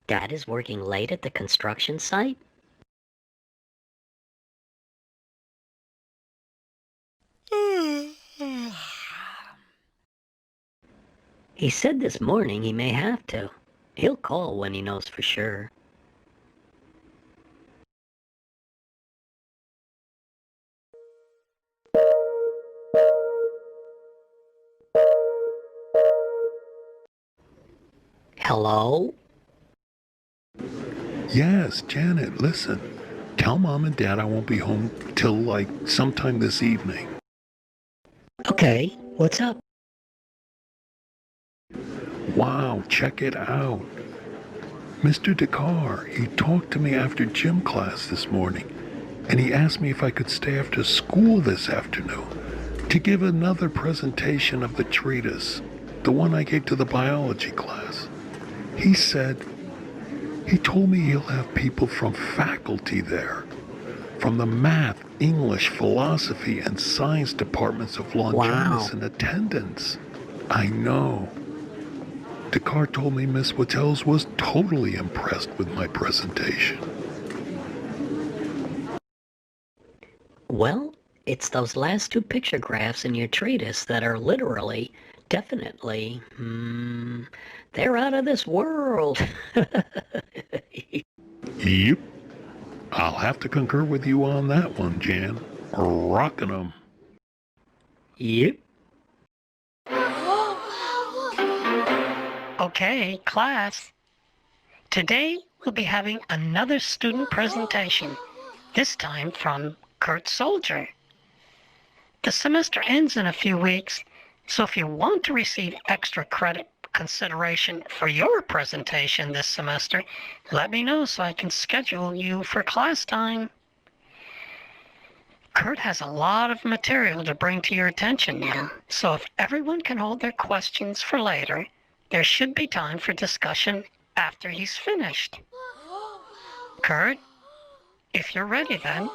Dad is working late at the construction site? He said this morning he may have to. He'll call when he knows for sure. Hello? Yes, Janet, listen. Tell Mom and Dad I won't be home till sometime this evening. Okay, what's up? Wow, check it out. Mr. Descartes, he talked to me after gym class this morning, and he asked me if I could stay after school this afternoon to give another presentation of the treatise, the one I gave to the biology class. He told me he'll have people from faculty there, from the math, English, philosophy, and science departments of Longinus in attendance. I know. Descartes told me Miss Wattels was totally impressed with my presentation. Well, it's those last two picture graphs in your treatise that are literally, definitely, they're out of this world. Yep. I'll have to concur with you on that one, Jan. Rockin' 'em. Yep. Okay, class. Today we'll be having another student presentation, this time from Kurt Soldier. The semester ends in a few weeks, so if you want to receive extra credit consideration for your presentation this semester, let me know so I can schedule you for class time. Kurt has a lot of material to bring to your attention now, so if everyone can hold their questions for later, there should be time for discussion after he's finished. Kurt, if you're ready then.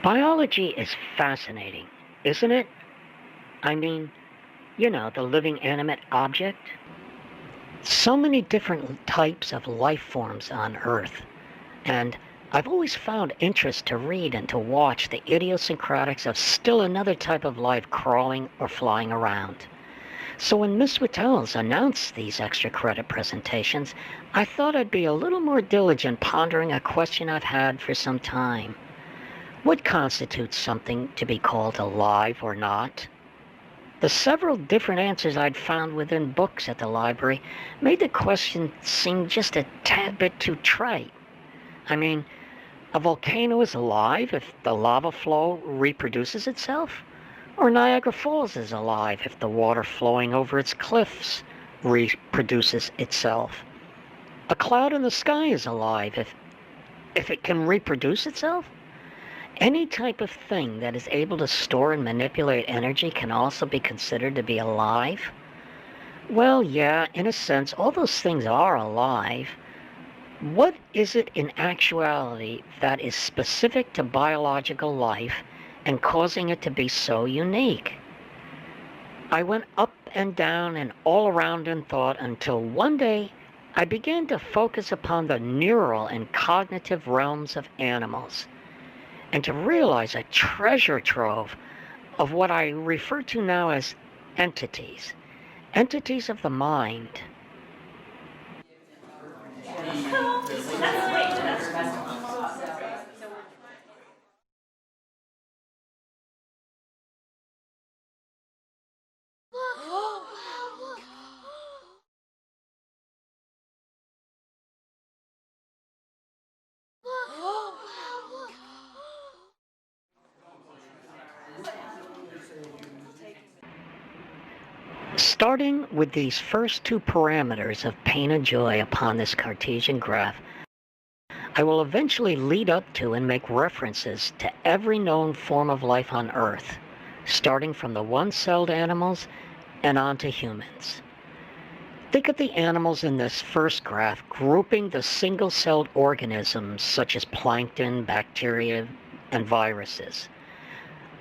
Biology is fascinating, isn't it? I mean, the living animate object. So many different types of life forms on Earth, and I've always found interest to read and to watch the idiosyncratics of still another type of life crawling or flying around. So when Miss Wattels announced these extra credit presentations, I thought I'd be a little more diligent pondering a question I've had for some time. What constitutes something to be called alive or not? The several different answers I'd found within books at the library made the question seem just a tad bit too trite. I mean, a volcano is alive if the lava flow reproduces itself? Or Niagara Falls is alive if the water flowing over its cliffs reproduces itself? A cloud in the sky is alive if it can reproduce itself? Any type of thing that is able to store and manipulate energy can also be considered to be alive? Well, yeah, in a sense, all those things are alive. What is it in actuality that is specific to biological life and causing it to be so unique? I went up and down and all around in thought until one day I began to focus upon the neural and cognitive realms of animals, and to realize a treasure trove of what I refer to now as entities of the mind. Starting with these first two parameters of pain and joy upon this Cartesian graph, I will eventually lead up to and make references to every known form of life on Earth, starting from the one-celled animals and on to humans. Think of the animals in this first graph grouping the single-celled organisms such as plankton, bacteria, and viruses.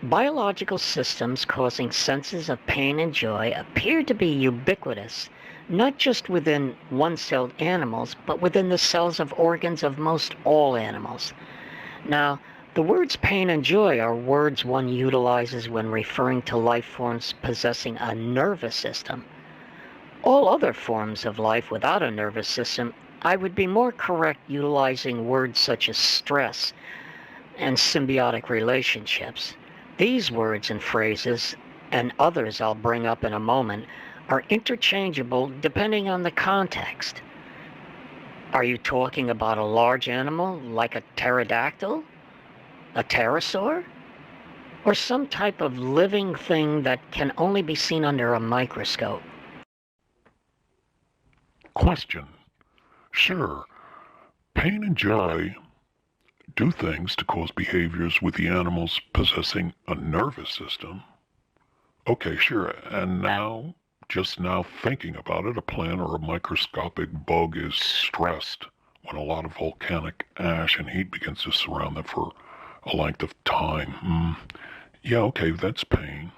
Biological systems causing senses of pain and joy appear to be ubiquitous, not just within one-celled animals, but within the cells of organs of most all animals. Now, the words pain and joy are words one utilizes when referring to life forms possessing a nervous system. All other forms of life without a nervous system, I would be more correct utilizing words such as stress and symbiotic relationships. These words and phrases, and others I'll bring up in a moment, are interchangeable depending on the context. Are you talking about a large animal like a pterodactyl, a pterosaur, or some type of living thing that can only be seen under a microscope? Question. Sure, pain and joy do things to cause behaviors with the animals possessing a nervous system. Okay, sure, and now, just now thinking about it, a plant or a microscopic bug is stressed when a lot of volcanic ash and heat begins to surround them for a length of time. Yeah, okay, that's pain.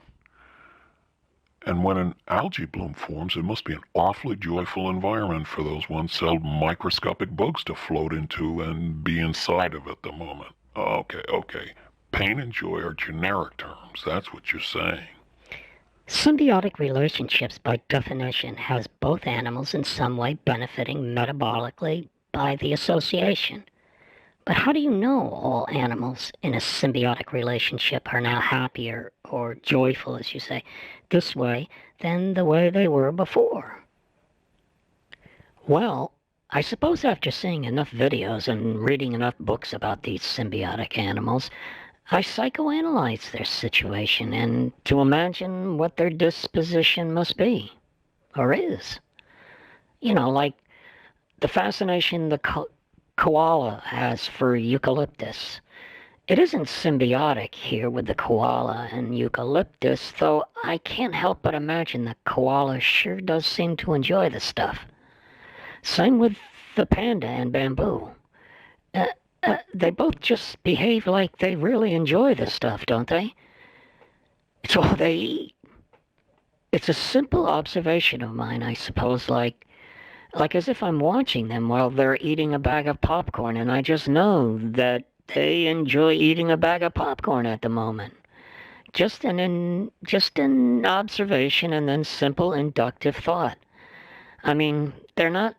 And when an algae bloom forms, it must be an awfully joyful environment for those one-celled microscopic bugs to float into and be inside of at the moment. Okay. Pain and joy are generic terms. That's what you're saying. Symbiotic relationships, by definition, has both animals in some way benefiting metabolically by the association. But how do you know all animals in a symbiotic relationship are now happier, or joyful, as you say, this way than the way they were before? Well, I suppose after seeing enough videos and reading enough books about these symbiotic animals, I psychoanalyze their situation and to imagine what their disposition must be, or is. Like the fascination the koala has for eucalyptus. It isn't symbiotic here with the koala and eucalyptus, though I can't help but imagine the koala sure does seem to enjoy the stuff. Same with the panda and bamboo. Uh, they both just behave like they really enjoy the stuff, don't they? It's all they eat. It's a simple observation of mine, I suppose, like as if I'm watching them while they're eating a bag of popcorn, and I just know that they enjoy eating a bag of popcorn at the moment. Just an observation and then simple inductive thought. I mean, they're not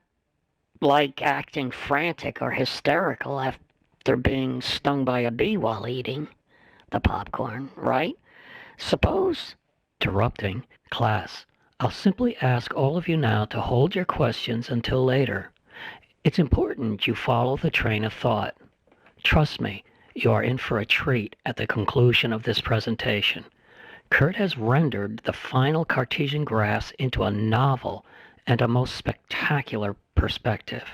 like acting frantic or hysterical after being stung by a bee while eating the popcorn, right? Suppose, interrupting, class, I'll simply ask all of you now to hold your questions until later. It's important you follow the train of thought. Trust me, you are in for a treat at the conclusion of this presentation. Kurt has rendered the final Cartesian graphs into a novel and a most spectacular perspective.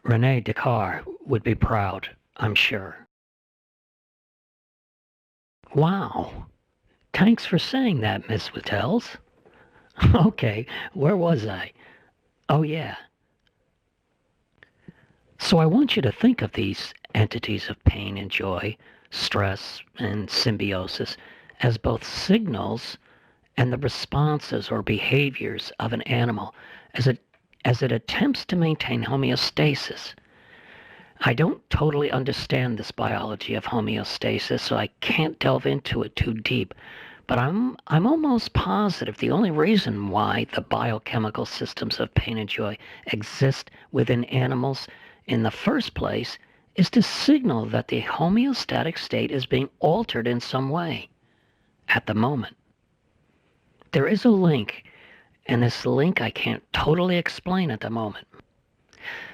Rene Descartes would be proud, I'm sure. Wow. Thanks for saying that, Miss Wittels. Okay, where was I? Oh, yeah. So I want you to think of these entities of pain and joy, stress and symbiosis, as both signals and the responses or behaviors of an animal as it attempts to maintain homeostasis. I don't totally understand this biology of homeostasis, so I can't delve into it too deep. But I'm almost positive the only reason why the biochemical systems of pain and joy exist within animals in the first place is to signal that the homeostatic state is being altered in some way at the moment. There is a link, and this link I can't totally explain at the moment.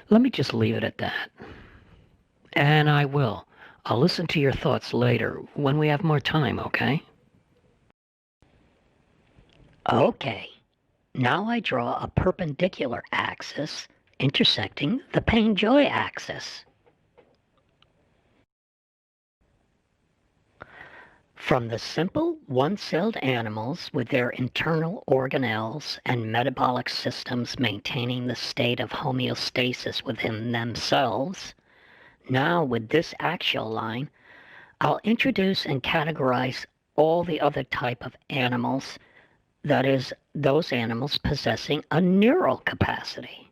Let me just leave it at that. And I will. I'll listen to your thoughts later when we have more time, okay? Okay. Now I draw a perpendicular axis intersecting the pain-joy axis. From the simple one-celled animals with their internal organelles and metabolic systems maintaining the state of homeostasis within themselves, now with this axial line, I'll introduce and categorize all the other type of animals, that is, those animals possessing a neural capacity.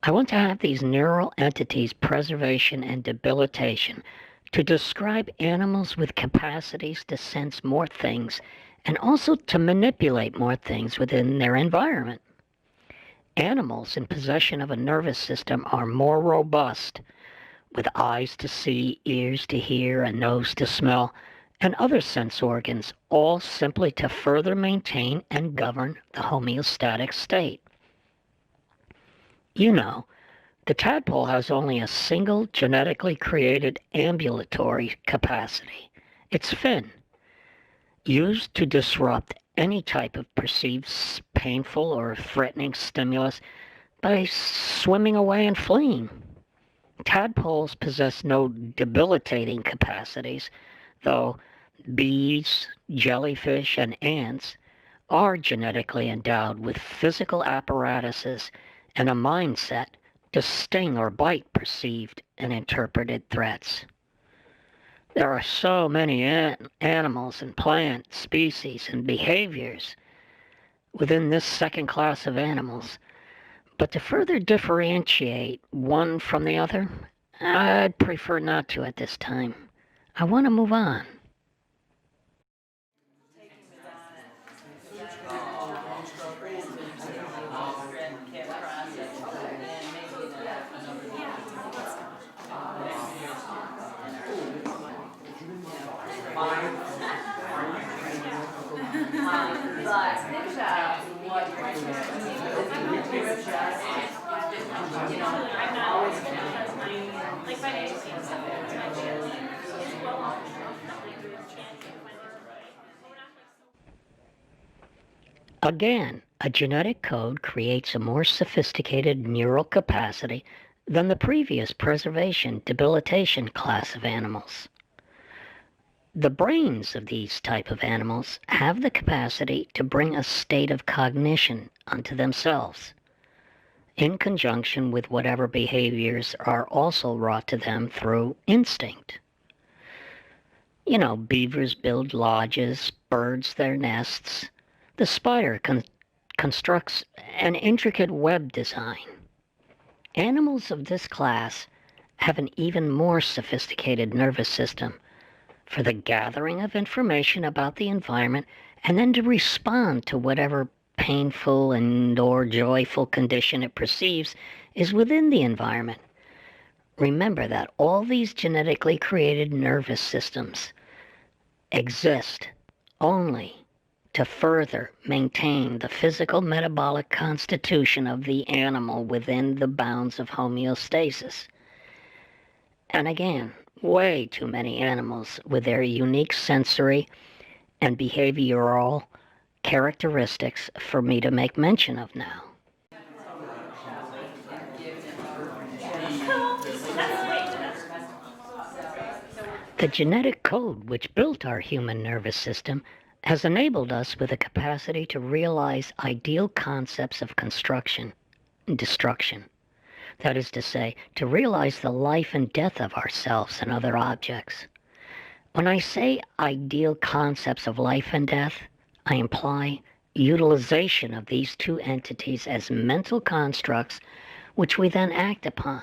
I want to have these neural entities' preservation and debilitation to describe animals with capacities to sense more things and also to manipulate more things within their environment. Animals in possession of a nervous system are more robust, with eyes to see, ears to hear, a nose to smell, and other sense organs, all simply to further maintain and govern the homeostatic state. You know, the tadpole has only a single genetically created ambulatory capacity, its fin, used to disrupt any type of perceived painful or threatening stimulus by swimming away and fleeing. Tadpoles possess no debilitating capacities, though bees, jellyfish, and ants are genetically endowed with physical apparatuses and a mindset to sting or bite perceived and interpreted threats. There are so many animals and plant species and behaviors within this second class of animals, but to further differentiate one from the other, I'd prefer not to at this time. I want to move on. Again, a genetic code creates a more sophisticated neural capacity than the previous preservation debilitation class of animals. The brains of these type of animals have the capacity to bring a state of cognition unto themselves, in conjunction with whatever behaviors are also wrought to them through instinct. You know, beavers build lodges, birds their nests. The spider constructs an intricate web design. Animals of this class have an even more sophisticated nervous system for the gathering of information about the environment and then to respond to whatever painful and or joyful condition it perceives is within the environment. Remember that all these genetically created nervous systems exist only to further maintain the physical metabolic constitution of the animal within the bounds of homeostasis. And again, way too many animals with their unique sensory and behavioral characteristics for me to make mention of now. The genetic code which built our human nervous system has enabled us with a capacity to realize ideal concepts of construction and destruction. That is to say, to realize the life and death of ourselves and other objects. When I say ideal concepts of life and death, I imply utilization of these two entities as mental constructs which we then act upon.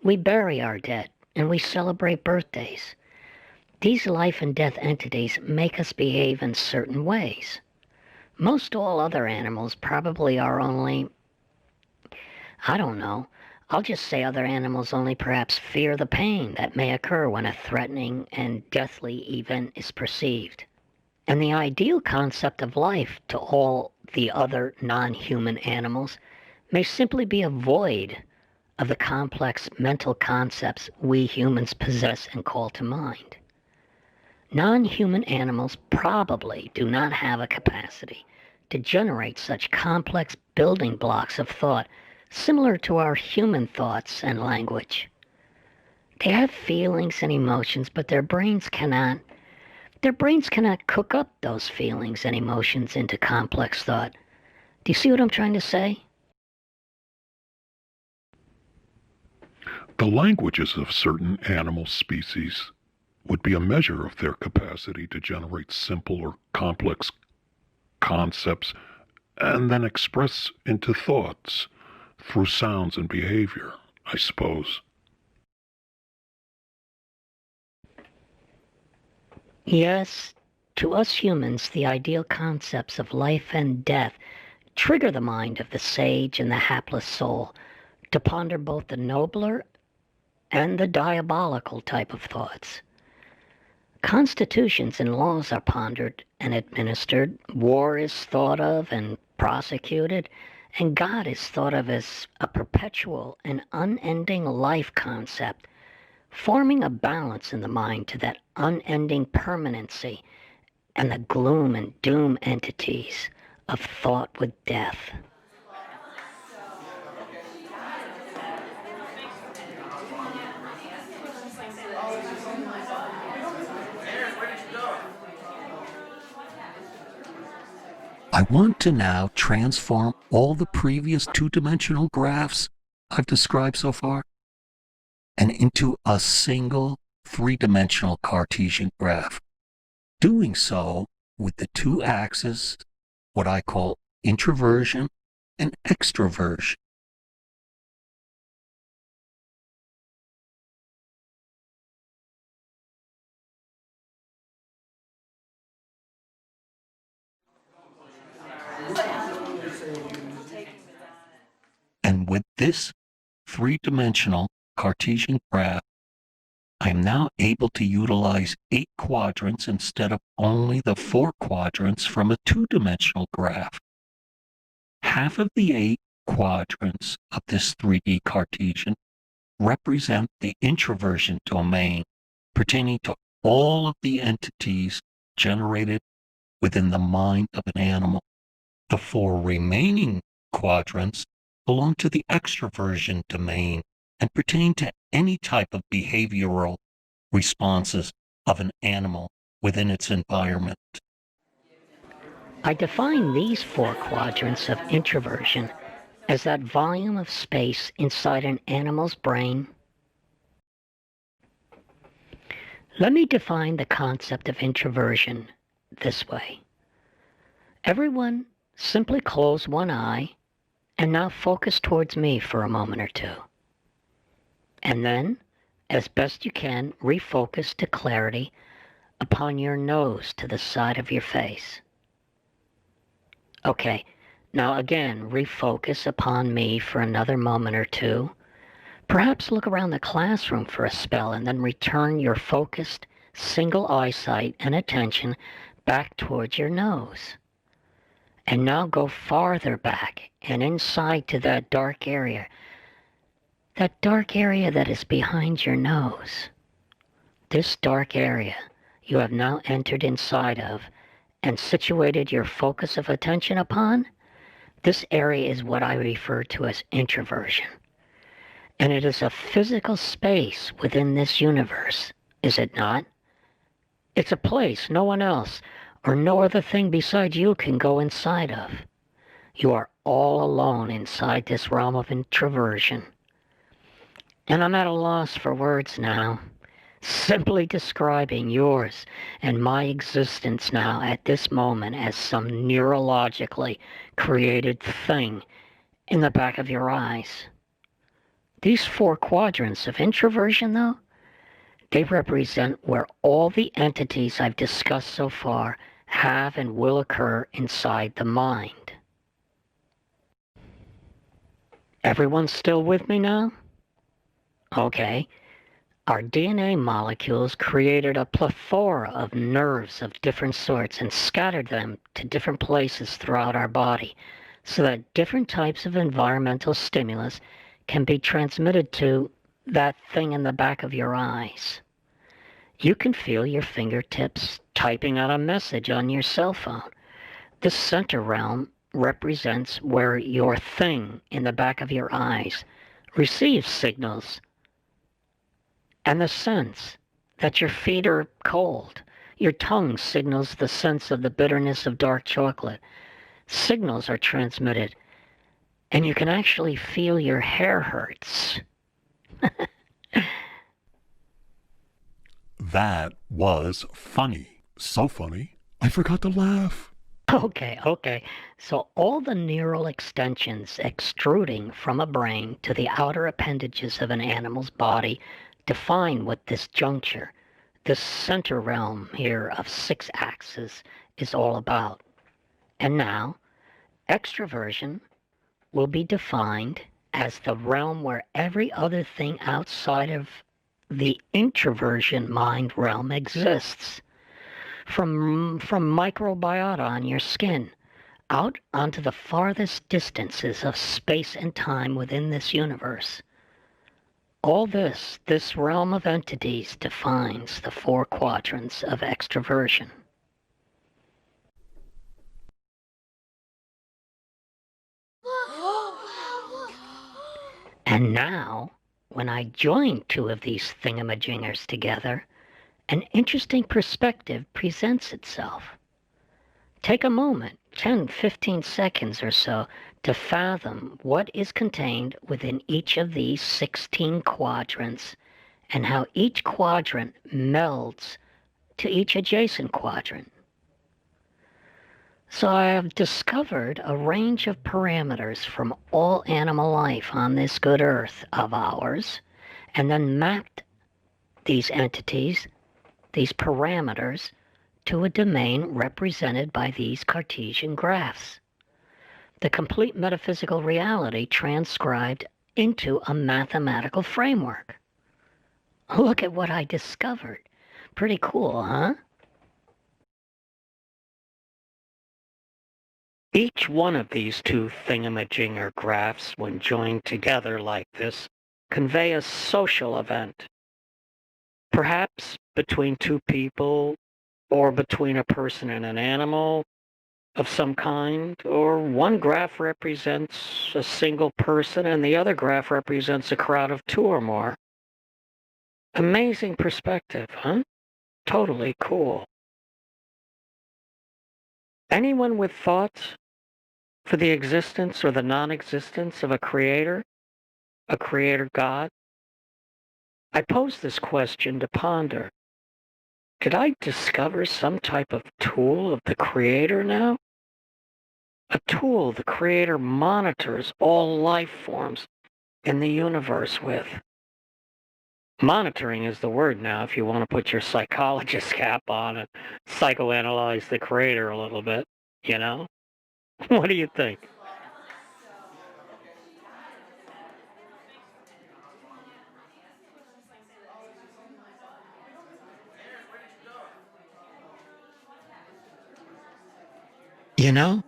We bury our dead and we celebrate birthdays. These life and death entities make us behave in certain ways. Most all other animals probably are only, I don't know, I'll just say other animals only perhaps fear the pain that may occur when a threatening and deathly event is perceived. And the ideal concept of life to all the other non-human animals may simply be a void of the complex mental concepts we humans possess and call to mind. Non-human animals probably do not have a capacity to generate such complex building blocks of thought similar to our human thoughts and language. They have feelings and emotions, but their brains cannot Their brains cannot cook up those feelings and emotions into complex thought. Do you see what I'm trying to say? The languages of certain animal species would be a measure of their capacity to generate simple or complex concepts and then express into thoughts through sounds and behavior, I suppose. Yes, to us humans, the ideal concepts of life and death trigger the mind of the sage and the hapless soul to ponder both the nobler and the diabolical type of thoughts. Constitutions and laws are pondered and administered, war is thought of and prosecuted, and God is thought of as a perpetual and unending life concept, forming a balance in the mind to that unending permanency and the gloom and doom entities of thought with death. I want to now transform all the previous two-dimensional graphs I've described so far and into a single three-dimensional Cartesian graph. Doing so with the two axes, what I call introversion and extroversion. And with this three-dimensional Cartesian graph, I am now able to utilize 8 quadrants instead of only the 4 quadrants from a two-dimensional graph. Half of the 8 quadrants of this 3D Cartesian represent the introversion domain pertaining to all of the entities generated within the mind of an animal. The 4 remaining quadrants belong to the extroversion domain and pertain to any type of behavioral responses of an animal within its environment. I define these 4 quadrants of introversion as that volume of space inside an animal's brain. Let me define the concept of introversion this way. Everyone simply close one eye and now focus towards me for a moment or two. And then, as best you can, refocus to clarity upon your nose to the side of your face. Okay, now again, refocus upon me for another moment or two. Perhaps look around the classroom for a spell and then return your focused, single eyesight and attention back towards your nose. And now go farther back and inside to that dark area that is behind your nose. This dark area you have now entered inside of and situated your focus of attention upon. This area is what I refer to as introversion. And it is a physical space within this universe, is it not? It's a place no one else or no other thing besides you can go inside of. You are all alone inside this realm of introversion. And I'm at a loss for words now, simply describing yours and my existence now at this moment as some neurologically created thing in the back of your eyes. These 4 quadrants of introversion, though, they represent where all the entities I've discussed so far have and will occur inside the mind. Everyone still with me now? Okay. Our DNA molecules created a plethora of nerves of different sorts and scattered them to different places throughout our body so that different types of environmental stimulus can be transmitted to that thing in the back of your eyes. You can feel your fingertips typing out a message on your cell phone. This center realm represents where your thing in the back of your eyes receives signals, and the sense that your feet are cold, Your tongue signals the sense of the bitterness of dark chocolate. Signals are transmitted, and you can actually feel your hair hurts. That was funny. So funny, I forgot to laugh. Okay. So all the neural extensions extruding from a brain to the outer appendages of an animal's body define what this juncture, this center realm here of 6 axes, is all about. And now, extroversion will be defined as the realm where every other thing outside of the introversion mind realm exists. From microbiota on your skin out onto the farthest distances of space and time within this universe. All this realm of entities defines the 4 quadrants of extroversion. And now, when I join 2 of these thingamajingers together, an interesting perspective presents itself. Take a moment, 10, 15 seconds or so, to fathom what is contained within each of these 16 quadrants and how each quadrant melds to each adjacent quadrant. So I have discovered a range of parameters from all animal life on this good earth of ours, and then mapped these entities, these parameters, to a domain represented by these Cartesian graphs. The complete metaphysical reality transcribed into a mathematical framework. Look at what I discovered. Pretty cool, huh? Each one of these 2 thingamajinger graphs, when joined together like this, convey a social event. Perhaps between 2 people, or between a person and an animal of some kind, or one graph represents a single person and the other graph represents a crowd of 2 or more. Amazing perspective, huh? Totally cool. Anyone with thoughts for the existence or the non-existence of a creator God? I pose this question to ponder. Did I discover some type of tool of the creator now? A tool the creator monitors all life forms in the universe with. Monitoring is the word now if you want to put your psychologist cap on and psychoanalyze the creator a little bit, you know? What do you think? You know,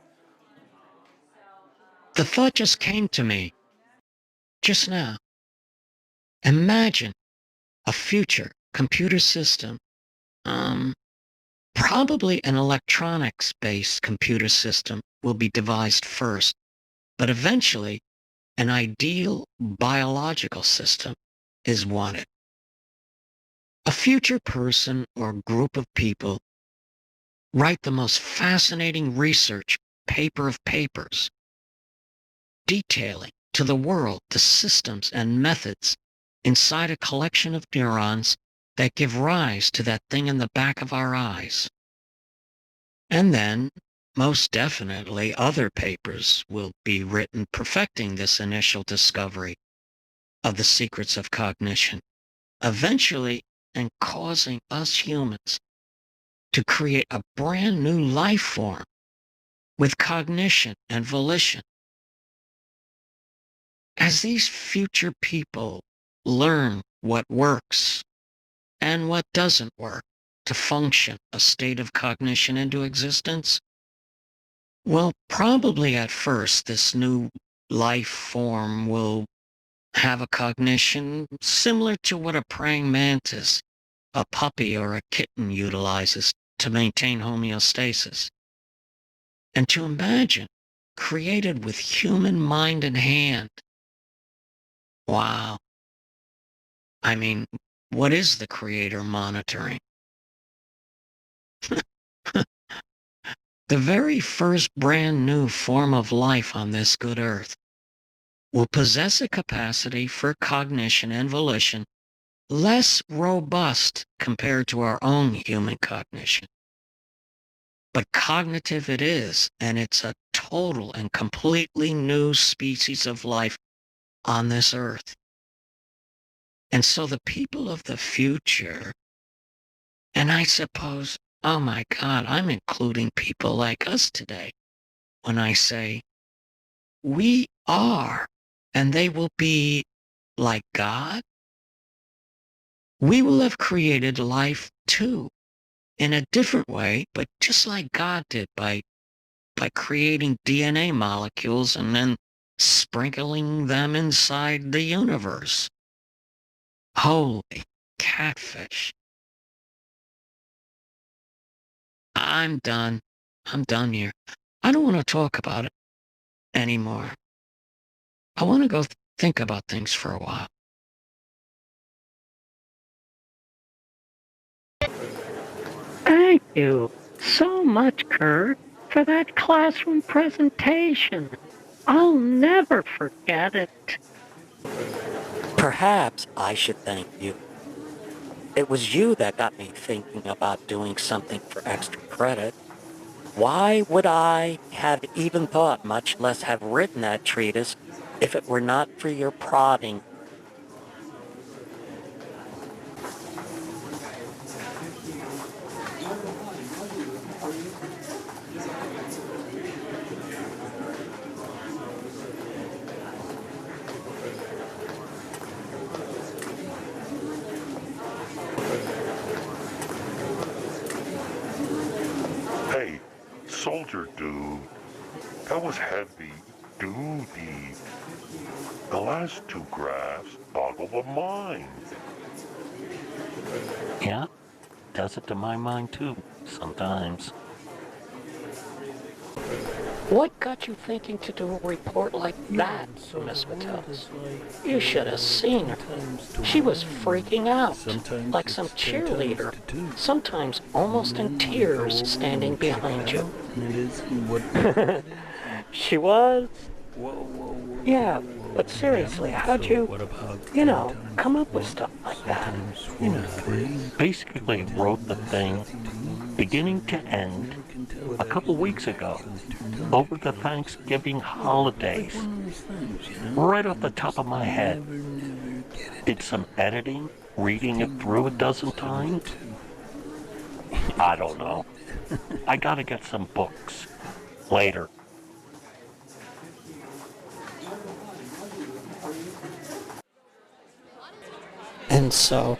the thought just came to me just now. Imagine a future computer system, probably an electronics-based computer system will be devised first, but eventually an ideal biological system is wanted. A future person or group of people write the most fascinating research paper of papers, detailing to the world the systems and methods inside a collection of neurons that give rise to that thing in the back of our eyes. And then, most definitely, other papers will be written perfecting this initial discovery of the secrets of cognition, eventually and causing us humans to create a brand new life form with cognition and volition. As these future people learn what works and what doesn't work to function a state of cognition into existence, well, probably at first this new life form will have a cognition similar to what a praying mantis, a puppy, or a kitten utilizes to maintain homeostasis. And to imagine, created with human mind and hand. Wow. I mean, what is the creator monitoring? The very first brand new form of life on this good earth will possess a capacity for cognition and volition less robust compared to our own human cognition. But cognitive it is, and it's a total and completely new species of life on this earth. And so the people of the future, and I suppose, oh my God, I'm including people like us today when I say, we are, and they will be like God. We will have created life too, in a different way, but just like God did by creating DNA molecules and then sprinkling them inside the universe. Holy catfish. I'm done. I'm done here. I don't want to talk about it anymore. I want to go think about things for a while. Thank you so much, Kurt, for that classroom presentation. I'll never forget it. Perhaps I should thank you. It was you that got me thinking about doing something for extra credit. Why would I have even thought, much less have written that treatise, if it were not for your prodding? Hey, soldier dude, that was heavy duty. The last two graphs boggle the mind. Yeah, does it to my mind too, sometimes. What got you thinking to do a report like that, Miss Matels? You should have seen her. She was freaking out, like some cheerleader, sometimes almost in tears, standing behind you. She was? Yeah, but seriously, how'd you, come up with stuff like that? Basically wrote the thing, beginning to end, a couple weeks ago, over the Thanksgiving holidays, right off the top of my head. Did some editing, reading it through a dozen times. I don't know. I gotta get some books later. And so,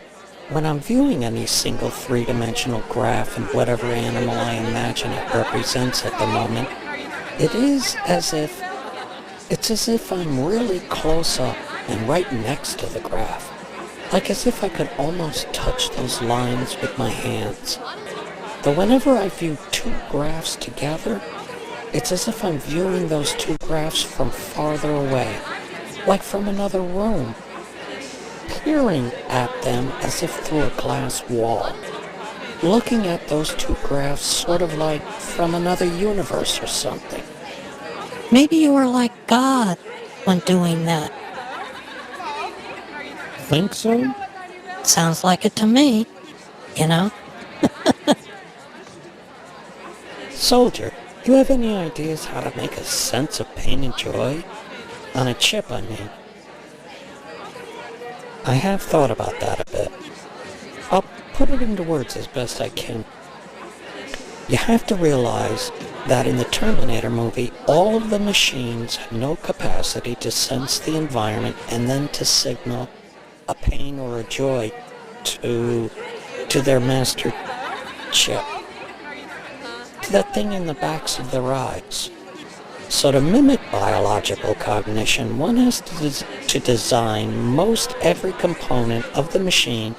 when I'm viewing any single three-dimensional graph and whatever animal I imagine it represents at the moment, it's as if I'm really close up and right next to the graph. Like as if I could almost touch those lines with my hands. Though whenever I view two graphs together, it's as if I'm viewing those two graphs from farther away, like from another room, peering at them as if through a glass wall, looking at those two graphs sort of like from another universe or something. Maybe you were like God when doing that. Think so? Sounds like it to me, you know? Soldier, you have any ideas how to make a sense of pain and joy? On a chip, I mean. I have thought about that a bit. I'll put it into words as best I can. You have to realize that in the Terminator movie, all of the machines have no capacity to sense the environment and then to signal a pain or a joy to their master chip, to that thing in the backs of their eyes. So to mimic biological cognition, one has to design most every component of the machine,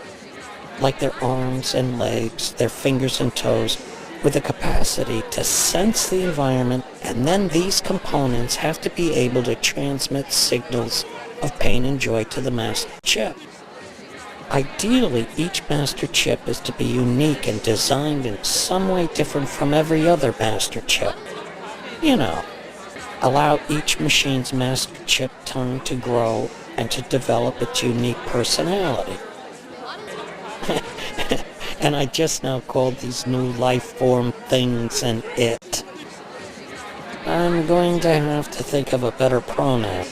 like their arms and legs, their fingers and toes, with the capacity to sense the environment, and then these components have to be able to transmit signals of pain and joy to the master chip. Ideally, each master chip is to be unique and designed in some way different from every other master chip. You know, allow each machine's master chip time to grow and to develop its unique personality. And I just now called these new life form things an it. I'm going to have to think of a better pronoun.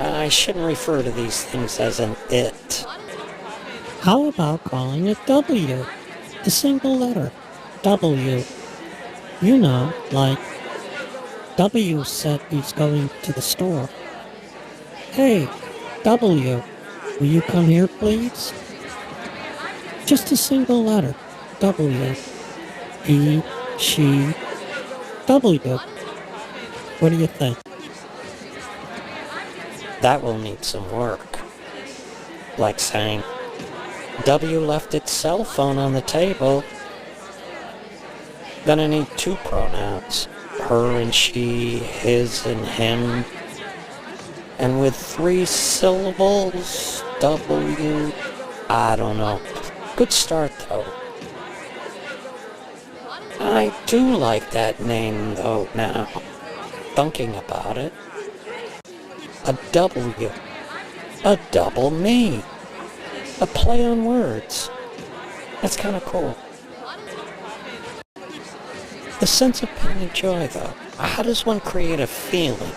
I shouldn't refer to these things as an it. How about calling it W? A single letter. W. You know, like W said he's going to the store. Hey, W, will you come here, please? Just a single letter. W. He, she, W. What do you think? That will need some work. Like saying, W left its cell phone on the table. Then I need two pronouns. Her and she, his and him. And with 3 syllables, W, I don't know. Good start though. I do like that name though now. Thinking about it. A W. A double me. A play on words. That's kind of cool. The sense of pain and joy, though. How does one create a feeling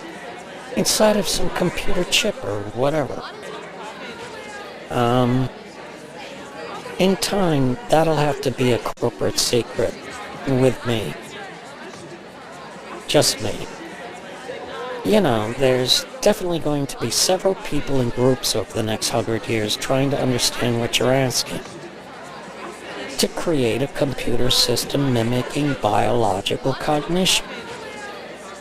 inside of some computer chip or whatever? In time, that'll have to be a corporate secret. With me. Just me. You know, there's definitely going to be several people in groups over the next 100 years trying to understand what you're asking. To create a computer system mimicking biological cognition.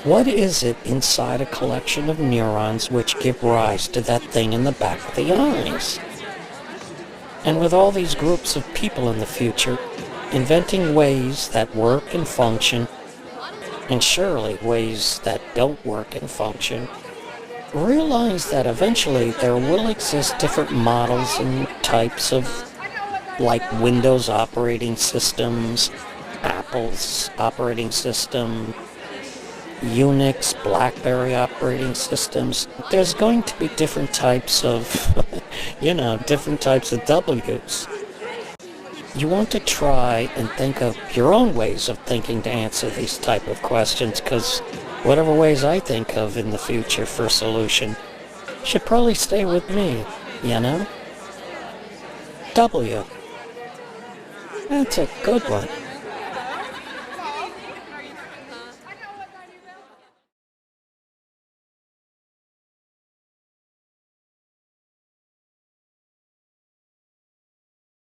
What is it inside a collection of neurons which give rise to that thing in the back of the eyes? And with all these groups of people in the future, inventing ways that work and function, and surely ways that don't work and function, realize that eventually there will exist different models and types of, like Windows operating systems, Apple's operating system, Unix, BlackBerry operating systems. There's going to be different types of, different types of W's. You want to try and think of your own ways of thinking to answer these type of questions, because whatever ways I think of in the future for solution should probably stay with me, you know? W. That's a good one.